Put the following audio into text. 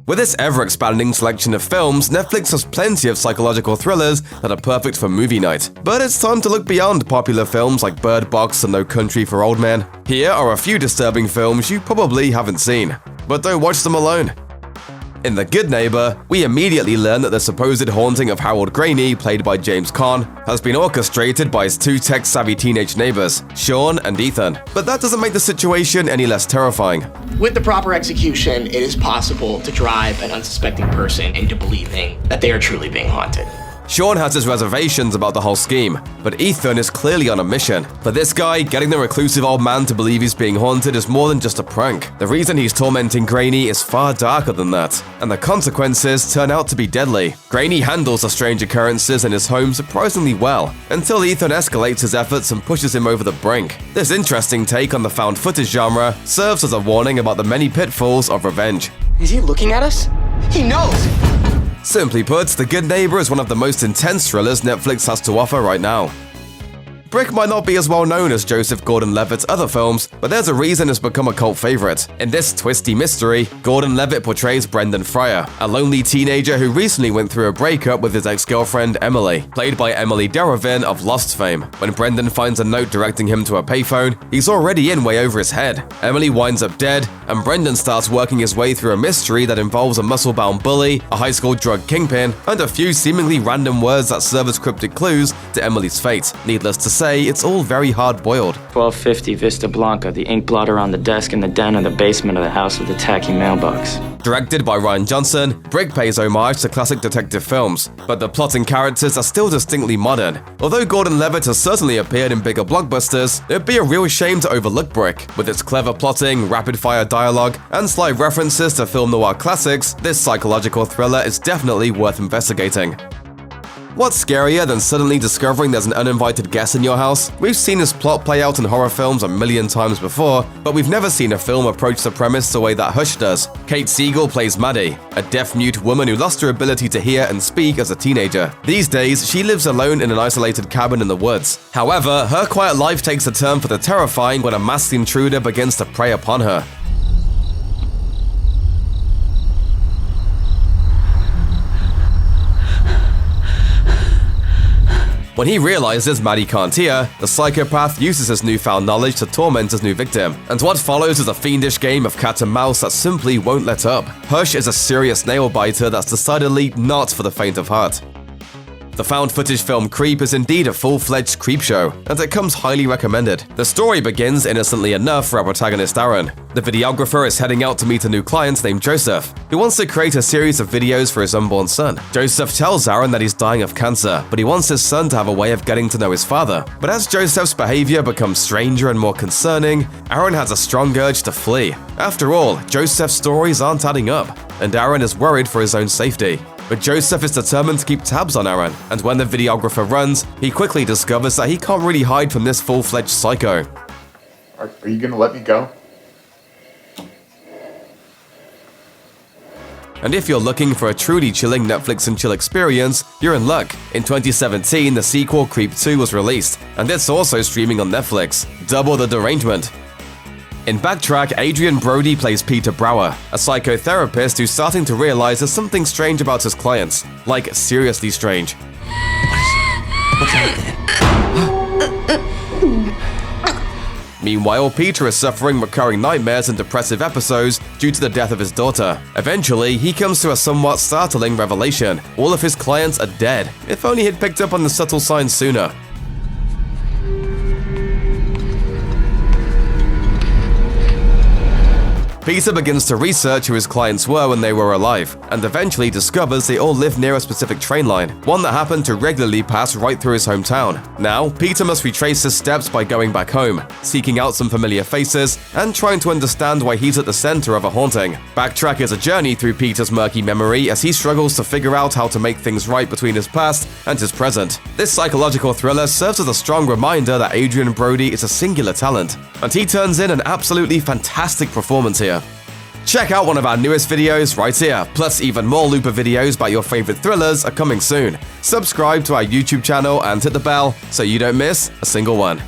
With its ever-expanding selection of films, Netflix has plenty of psychological thrillers that are perfect for movie night. But it's time to look beyond popular films like Bird Box and No Country for Old Men. Here are a few disturbing films you probably haven't seen. But don't watch them alone. In The Good Neighbor, we immediately learn that the supposed haunting of Harold Graney, played by James Coen, has been orchestrated by his two tech-savvy teenage neighbors, Sean and Ethan. But that doesn't make the situation any less terrifying. With the proper execution, it is possible to drive an unsuspecting person into believing that they are truly being haunted. Sean has his reservations about the whole scheme, but Ethan is clearly on a mission. For this guy, getting the reclusive old man to believe he's being haunted is more than just a prank. The reason he's tormenting Graney is far darker than that, and the consequences turn out to be deadly. Graney handles the strange occurrences in his home surprisingly well, until Ethan escalates his efforts and pushes him over the brink. This interesting take on the found footage genre serves as a warning about the many pitfalls of revenge. Is he looking at us? He knows! Simply put, The Good Neighbor is one of the most intense thrillers Netflix has to offer right now. Brick might not be as well known as Joseph Gordon-Levitt's other films, but there's a reason it's become a cult favorite. In this twisty mystery, Gordon-Levitt portrays Brendan Fryer, a lonely teenager who recently went through a breakup with his ex-girlfriend Emily, played by Emily Deravin of Lost fame. When Brendan finds a note directing him to a payphone, he's already in way over his head. Emily winds up dead, and Brendan starts working his way through a mystery that involves a muscle-bound bully, a high school drug kingpin, and a few seemingly random words that serve as cryptic clues to Emily's fate. Needless to say, it's all very hard-boiled. 1250 Vista Blanca, the ink blotter on the desk in the den or the basement of the house with the tacky mailbox. Directed by Rian Johnson, Brick pays homage to classic detective films, but the plot and characters are still distinctly modern. Although Gordon-Levitt has certainly appeared in bigger blockbusters, it'd be a real shame to overlook Brick. With its clever plotting, rapid-fire dialogue, and slight references to film noir classics, this psychological thriller is definitely worth investigating. What's scarier than suddenly discovering there's an uninvited guest in your house? We've seen this plot play out in horror films a million times before, but we've never seen a film approach the premise the way that Hush does. Kate Siegel plays Maddie, a deaf-mute woman who lost her ability to hear and speak as a teenager. These days, she lives alone in an isolated cabin in the woods. However, her quiet life takes a turn for the terrifying when a masked intruder begins to prey upon her. When he realizes Maddie can't hear, the psychopath uses his newfound knowledge to torment his new victim, and what follows is a fiendish game of cat and mouse that simply won't let up. Hush is a serious nail-biter that's decidedly not for the faint of heart. The found-footage film Creep is indeed a full-fledged creep show, and it comes highly recommended. The story begins innocently enough for our protagonist Aaron. The videographer is heading out to meet a new client named Joseph, who wants to create a series of videos for his unborn son. Joseph tells Aaron that he's dying of cancer, but he wants his son to have a way of getting to know his father. But as Joseph's behavior becomes stranger and more concerning, Aaron has a strong urge to flee. After all, Joseph's stories aren't adding up, and Aaron is worried for his own safety. But Joseph is determined to keep tabs on Aaron, and when the videographer runs, he quickly discovers that he can't really hide from this full-fledged psycho. Are you gonna let me go? And if you're looking for a truly chilling Netflix and chill experience, you're in luck. In 2017, the sequel Creep 2 was released, and it's also streaming on Netflix. Double the derangement. In Backtrack, Adrian Brody plays Peter Brower, a psychotherapist who's starting to realize there's something strange about his clients. Like, seriously strange. What's happening? Meanwhile, Peter is suffering recurring nightmares and depressive episodes due to the death of his daughter. Eventually, he comes to a somewhat startling revelation. All of his clients are dead. If only he'd picked up on the subtle signs sooner. Peter begins to research who his clients were when they were alive, and eventually discovers they all live near a specific train line, one that happened to regularly pass right through his hometown. Now, Peter must retrace his steps by going back home, seeking out some familiar faces, and trying to understand why he's at the center of a haunting. Backtrack is a journey through Peter's murky memory as he struggles to figure out how to make things right between his past and his present. This psychological thriller serves as a strong reminder that Adrian Brody is a singular talent, and he turns in an absolutely fantastic performance here. Check out one of our newest videos right here, plus even more Looper videos about your favorite thrillers are coming soon. Subscribe to our YouTube channel and hit the bell so you don't miss a single one.